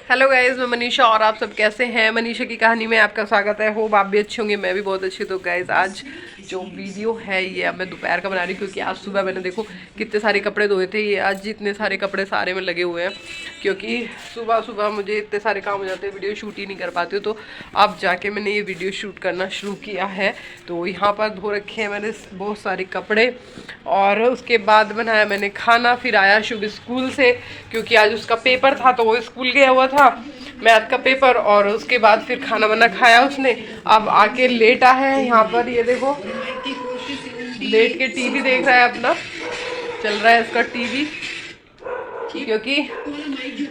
Hello guys, मैं मनीषा और आप सब कैसे हैं। मनीषा की कहानी में आपका स्वागत है। होप आप भी अच्छे होंगे, मैं भी बहुत अच्छी। तो गाइज आज जो वीडियो है ये अब मैं दोपहर का बना रही हूँ, क्योंकि आज सुबह मैंने देखो कितने सारे कपड़े धोए थे। ये आज जितने सारे कपड़े सारे में लगे हुए हैं, क्योंकि सुबह सुबह मुझे इतने सारे काम हो जाते हैं, वीडियो शूट ही नहीं कर पाती हूँ। तो अब जाके मैंने ये वीडियो शूट करना शुरू किया है। तो यहाँ पर धो रखे हैं मैंने बहुत सारे कपड़े, और उसके बाद बनाया मैंने खाना। फिर आया शुभ स्कूल से, क्योंकि आज उसका पेपर था तो वो स्कूल गया हुआ था, मैथ का पेपर। और उसके बाद फिर खाना वाना खाया उसने। अब आके लेटा है यहाँ पर, ये देखो लेट के टीवी देख रहा है अपना, चल रहा है इसका टीवी। क्योंकि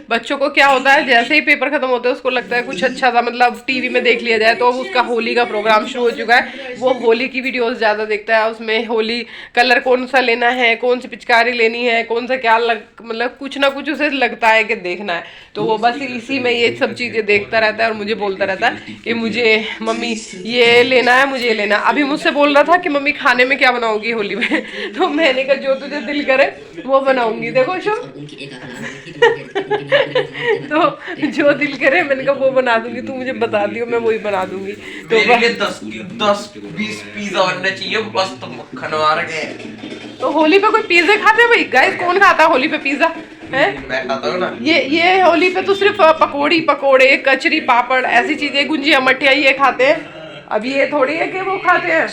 बच्चों को क्या होता है, जैसे ही पेपर खत्म होता है उसको लगता है कुछ अच्छा सा मतलब टीवी में देख लिया जाए। तो अब उसका होली का प्रोग्राम शुरू हो चुका है, वो होली की वीडियोस ज़्यादा देखता है। उसमें होली कलर कौन सा लेना है, कौन सी पिचकारी लेनी है, कौन सा क्या मतलब कुछ ना कुछ उसे लगता है कि देखना है। तो वो बस इसी में ये सब चीज़ें देखता रहता है और मुझे बोलता रहता है कि मुझे मम्मी ये लेना है, मुझे ये लेना है। अभी मुझसे बोल रहा था कि मम्मी खाने में क्या बनाओगी होली में तो मैंने कहा जो तुझे दिल करे वो बनाऊंगी। देखो शुभ तो जो दिल करे मैंने कहा वो बना दूंगी, तू मुझे बता दियो मैं वही बना दूंगी। तो मेरे लिए 10-20 पिज्जा बनने चाहिए, बस तो मक्खन मार के। तो होली पे कोई पिज्जा खाते हैं भाई? गाइस कौन खाता है होली पे पिज्जा है? मैं खाता हूँ ना। ये होली पे तो सिर्फ पकौड़ी पकोड़े कचरी पापड़ ऐसी चीजें, गुंजिया मठिया ये खाते हैं। अब ये थोड़ी है कि वो खाते हैं।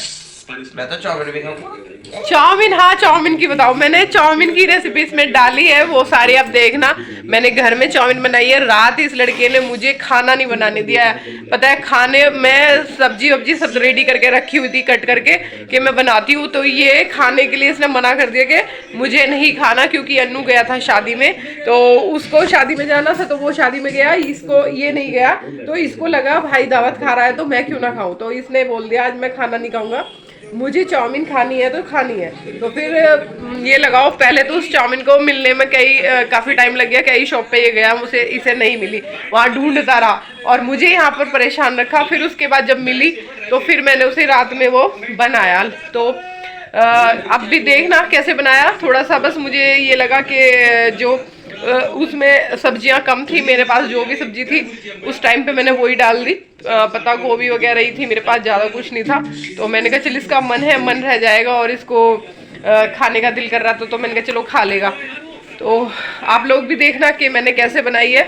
मैं तो चाउमीन भी खाऊंगा। चाउमीन, हाँ चाउमीन की बताओ। मैंने चाउमीन की रेसिपी इसमें डाली है, वो सारी आप देखना। मैंने घर में चाउमीन बनाई है। रात इस लड़के ने मुझे खाना नहीं बनाने दिया है। पता है, खाने में सब्जी वब्जी सब रेडी करके रखी हुई थी कट करके कि मैं बनाती हूँ, तो ये खाने के लिए इसने मना कर दिया कि मुझे नहीं खाना, क्योंकि अन्नू गया था शादी में, तो उसको शादी में जाना था तो वो शादी में गया, इसको ये नहीं गया। तो इसको लगा भाई दावत खा रहा है तो मैं क्यों ना खाऊं, तो इसने बोल दिया आज मैं खाना नहीं खाऊंगा, मुझे चाउमीन खानी है तो खानी है। तो फिर ये लगाओ, पहले तो उस चाउमीन को मिलने में काफ़ी टाइम लग गया। कई शॉप पे ये गया, मुझे इसे नहीं मिली, वहाँ ढूंढता रहा और मुझे यहाँ पर परेशान रखा। फिर उसके बाद जब मिली तो फिर मैंने उसे रात में वो बनाया। तो अब भी देखना कैसे बनाया। थोड़ा सा बस मुझे ये लगा कि जो उसमें सब्जियां कम थी, मेरे पास जो भी सब्जी थी उस टाइम पे मैंने वही डाल दी। पत्ता गोभी वगैरह ही थी मेरे पास, ज़्यादा कुछ नहीं था। तो मैंने कहा चल इसका मन है, मन रह जाएगा, और इसको खाने का दिल कर रहा था तो मैंने कहा चलो खा लेगा। तो आप लोग भी देखना कि मैंने कैसे बनाई है।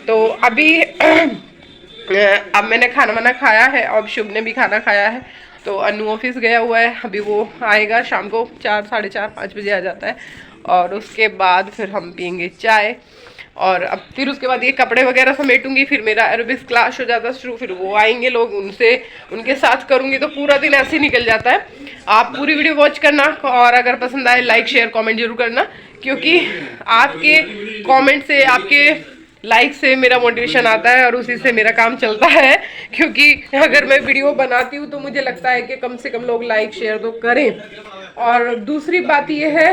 तो अभी अब मैंने खाना वाना खाया है और शुभ ने भी खाना खाया है। तो अनु ऑफिस गया हुआ है, अभी वो आएगा शाम को 4, साढ़े 4, 5 बजे आ जाता है। और उसके बाद फिर हम पियेंगे चाय, और अब फिर उसके बाद ये कपड़े वगैरह समेटूंगी। फिर मेरा एरोबिक्स क्लास हो जाता है शुरू, फिर वो आएंगे लोग, उनके साथ करूँगी। तो पूरा दिन ऐसे ही निकल जाता है। आप पूरी वीडियो वॉच करना, और अगर पसंद आए लाइक शेयर कमेंट जरूर करना, क्योंकि आपके कमेंट से, आपके लाइक से मेरा मोटिवेशन आता है और उसी से मेरा काम चलता है। क्योंकि अगर मैं वीडियो बनाती हूँ तो मुझे लगता है कि कम से कम लोग लाइक शेयर तो करें। और दूसरी बात ये है,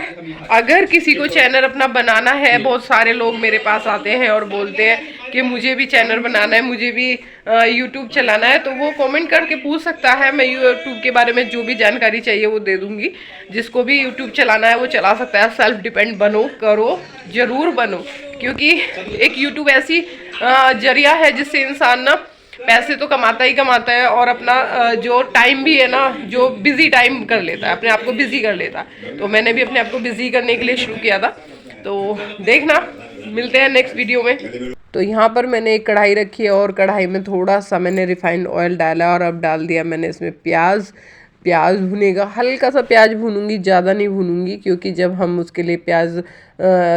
अगर किसी को चैनल अपना बनाना है, बहुत सारे लोग मेरे पास आते हैं और बोलते हैं कि मुझे भी चैनल बनाना है, मुझे भी यूट्यूब चलाना है, तो वो कमेंट करके पूछ सकता है। मैं यूट्यूब के बारे में जो भी जानकारी चाहिए वो दे दूंगी। जिसको भी यूट्यूब चलाना है वो चला सकता है। सेल्फ डिपेंड बनो, करो, ज़रूर बनो, क्योंकि एक यूट्यूब ऐसी जरिया है जिससे इंसान ना पैसे तो कमाता ही कमाता है, और अपना जो टाइम भी है ना, जो बिजी टाइम कर लेता है, अपने आप को बिजी कर लेता है। तो मैंने भी अपने आप को बिजी करने के लिए शुरू किया था। तो देखना, मिलते हैं नेक्स्ट वीडियो में। तो यहाँ पर मैंने एक कढ़ाई रखी है, और कढ़ाई में थोड़ा सा मैंने रिफाइंड ऑयल डाला, और अब डाल दिया मैंने इसमें प्याज भुनेगा। हल्का सा प्याज भूनूंगी, ज़्यादा नहीं भूनूंगी, क्योंकि जब हम उसके लिए प्याज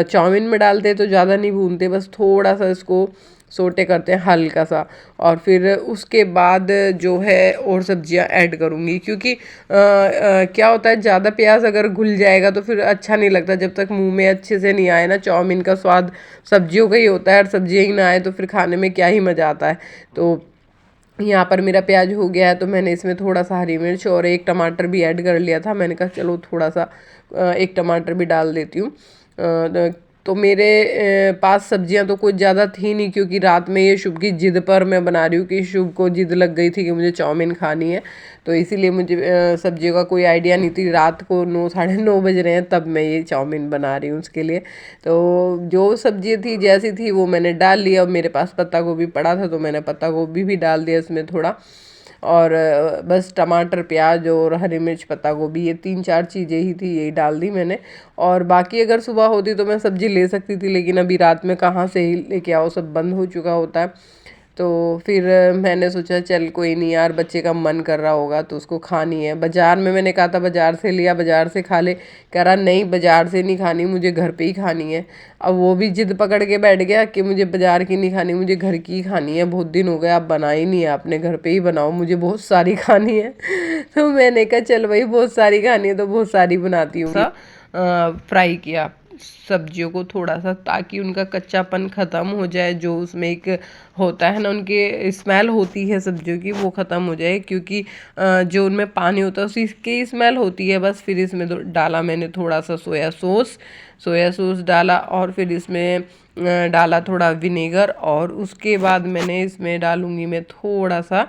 चाउमीन में डालते हैं तो ज़्यादा नहीं भूनते, बस थोड़ा सा इसको सोटे करते हैं हल्का सा। और फिर उसके बाद जो है और सब्जियां ऐड करूँगी, क्योंकि क्या होता है, ज़्यादा प्याज अगर घुल जाएगा तो फिर अच्छा नहीं लगता, जब तक मुंह में अच्छे से नहीं आए ना। चाउमीन का स्वाद सब्जियों का ही होता है, और सब्जियाँ ही ना आए तो फिर खाने में क्या ही मज़ा आता है। तो यहाँ पर मेरा प्याज हो गया है, तो मैंने इसमें थोड़ा सा हरी मिर्च और एक टमाटर भी ऐड कर लिया था। मैंने कहा चलो थोड़ा सा एक टमाटर भी डाल देती हूँ, तो मेरे पास सब्जियां तो कुछ ज़्यादा थी नहीं, क्योंकि रात में ये शुभ की ज़िद पर मैं बना रही हूँ कि शुभ को ज़िद लग गई थी कि मुझे चाउमीन खानी है। तो इसीलिए मुझे सब्जियों का कोई आइडिया नहीं थी। रात को 9 साढ़े 9 बज रहे हैं तब मैं ये चाउमीन बना रही हूँ उसके लिए। तो जो सब्जी थी जैसी थी वो मैंने डाल लिया। मेरे पास पत्ता गोभी पड़ा था तो मैंने पत्ता गोभी भी डाल दिया इसमें थोड़ा, और बस टमाटर प्याज और हरी मिर्च पत्ता गोभी, ये 3-4 चीज़ें ही थी, यही डाल दी मैंने। और बाकी अगर सुबह होती तो मैं सब्ज़ी ले सकती थी, लेकिन अभी रात में कहाँ से ही लेके आओ, सब बंद हो चुका होता है। तो फिर मैंने सोचा चल कोई नहीं यार, बच्चे का मन कर रहा होगा तो उसको खानी है। बाज़ार में मैंने कहा था बाज़ार से लिया, बाज़ार से खा ले, कह रहा नहीं बाज़ार से नहीं खानी, मुझे घर पे ही खानी है। अब वो भी जिद पकड़ के बैठ गया कि मुझे बाज़ार की नहीं खानी, मुझे घर की ही खानी है। बहुत दिन हो गए आप बनाई नहीं है, आपने घर पे ही बनाओ, मुझे बहुत सारी खानी है। तो मैंने कहा चल भाई बहुत सारी खानी है तो बहुत सारी बनाती हूँ। फ्राई किया सब्जियों को थोड़ा सा, ताकि उनका कच्चापन ख़त्म हो जाए, जो उसमें एक होता है ना उनके स्मेल होती है सब्जियों की, वो ख़त्म हो जाए। क्योंकि जो उनमें पानी होता है उसी की स्मेल होती है बस। फिर इसमें डाला मैंने थोड़ा सा सोया सॉस डाला, और फिर इसमें डाला थोड़ा विनेगर, और उसके बाद मैंने इसमें डालूँगी मैं थोड़ा सा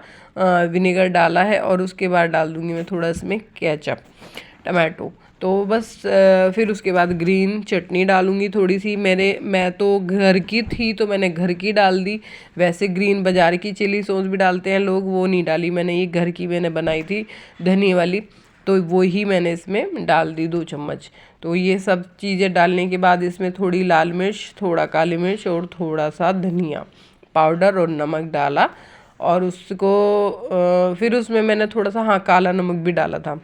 विनेगर डाला है, और उसके बाद डाल दूँगी मैं थोड़ा इसमें केचप टमाटो। तो बस फिर उसके बाद ग्रीन चटनी डालूँगी थोड़ी सी। मैं तो घर की थी तो मैंने घर की डाल दी। वैसे ग्रीन बाज़ार की चिली सॉस भी डालते हैं लोग, वो नहीं डाली मैंने, ये घर की मैंने बनाई थी धनिया वाली, तो वो ही मैंने इसमें डाल दी 2 चम्मच। तो ये सब चीज़ें डालने के बाद इसमें थोड़ी लाल मिर्च, थोड़ा काली मिर्च और थोड़ा सा धनिया पाउडर और नमक डाला, और उसको फिर उसमें मैंने थोड़ा सा हाँ काला नमक भी डाला था,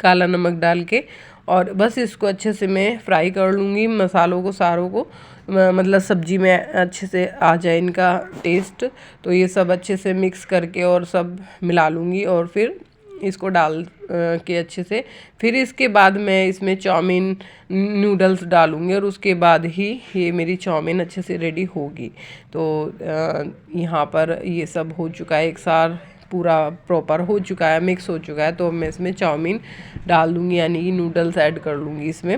काला नमक डाल के, और बस इसको अच्छे से मैं फ्राई कर लूँगी। मसालों को सारों को मतलब सब्जी में अच्छे से आ जाए इनका टेस्ट। तो ये सब अच्छे से मिक्स करके और सब मिला लूँगी, और फिर इसको डाल के अच्छे से, फिर इसके बाद मैं इसमें चाउमीन नूडल्स डालूँगी, और उसके बाद ही ये मेरी चाउमीन अच्छे से रेडी होगी। तो यहाँ पर ये सब हो चुका है, एक साथ पूरा प्रॉपर हो चुका है, मिक्स हो चुका है। तो अब मैं इसमें चाउमीन डाल दूँगी, यानी कि नूडल्स ऐड कर लूँगी इसमें।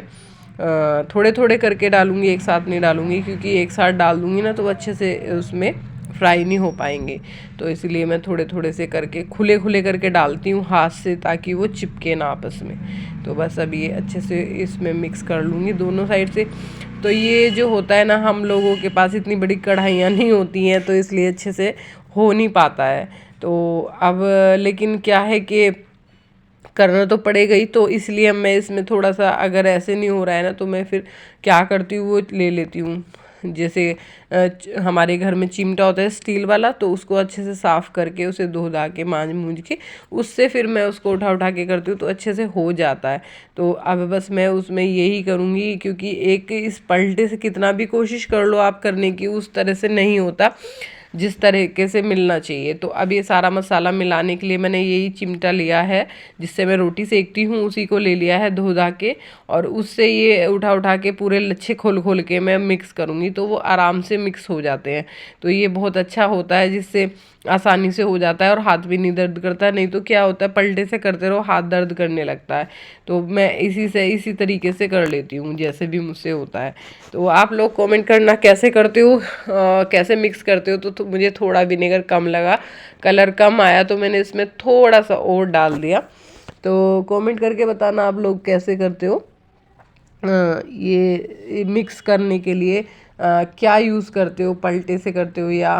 थोड़े थोड़े करके डालूँगी, एक साथ नहीं डालूँगी, क्योंकि एक साथ डाल दूँगी ना तो अच्छे से उसमें फ्राई नहीं हो पाएंगे। तो इसलिए मैं थोड़े थोड़े से करके खुले खुले करके डालती हूँ हाथ से, ताकि वो चिपके ना आपस में। तो बस अब ये अच्छे से इसमें मिक्स कर लूँगी दोनों साइड से। तो ये जो होता है ना, हम लोगों के पास इतनी बड़ी कढ़ाइयाँ नहीं होती हैं, तो इसलिए अच्छे से हो नहीं पाता है। तो अब लेकिन क्या है कि करना तो पड़ेगा ही, तो इसलिए अब मैं इसमें थोड़ा सा, अगर ऐसे नहीं हो रहा है ना तो मैं फिर क्या करती हूँ वो ले लेती हूँ। जैसे हमारे घर में चिमटा होता है स्टील वाला, तो उसको अच्छे से साफ़ करके उसे धो धा के मांज मूंज के उससे फिर मैं उसको उठा उठा के करती हूँ, तो अच्छे से हो जाता है। तो अब बस मैं उसमें यही करूँगी, क्योंकि एक इस पलटे से कितना भी कोशिश कर लो आप करने की, उस तरह से नहीं होता जिस तरीके से मिलना चाहिए। तो अब ये सारा मसाला मिलाने के लिए मैंने यही चिमटा लिया है जिससे मैं रोटी सेकती हूँ, उसी को ले लिया है धो धा के, और उससे ये उठा उठा के पूरे लच्छे खोल खोल के मैं मिक्स करूँगी, तो वो आराम से मिक्स हो जाते हैं। तो ये बहुत अच्छा होता है, जिससे आसानी से हो जाता है और हाथ भी नहीं दर्द करता है। नहीं तो क्या होता है, पलटे से करते रहो हाथ दर्द करने लगता है। तो मैं इसी तरीके से कर लेती हूँ जैसे भी मुझसे होता है। तो आप लोग कमेंट करना कैसे करते हो, कैसे मिक्स करते हो। तो मुझे थोड़ा विनेगर कम लगा, कलर कम आया, तो मैंने इसमें थोड़ा सा और डाल दिया। तो कमेंट करके बताना आप लोग कैसे करते हो। ये मिक्स करने के लिए क्या यूज़ करते हो, पलटे से करते हो या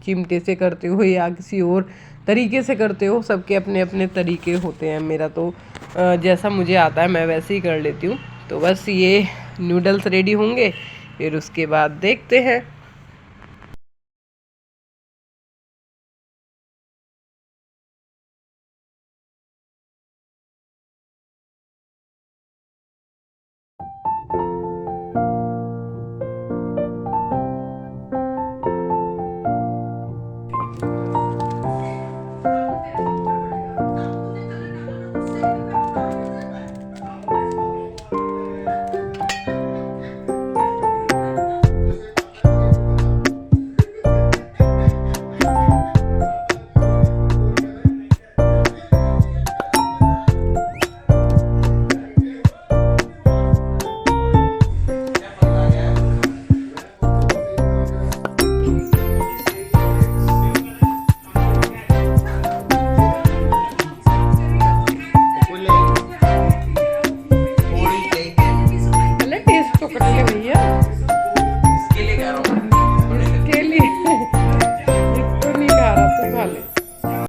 चिमटे से करते हो या किसी और तरीके से करते हो। सबके अपने अपने तरीके होते हैं। मेरा तो जैसा मुझे आता है मैं वैसे ही कर लेती हूँ। तो बस ये नूडल्स रेडी होंगे, फिर उसके बाद देखते हैं। है।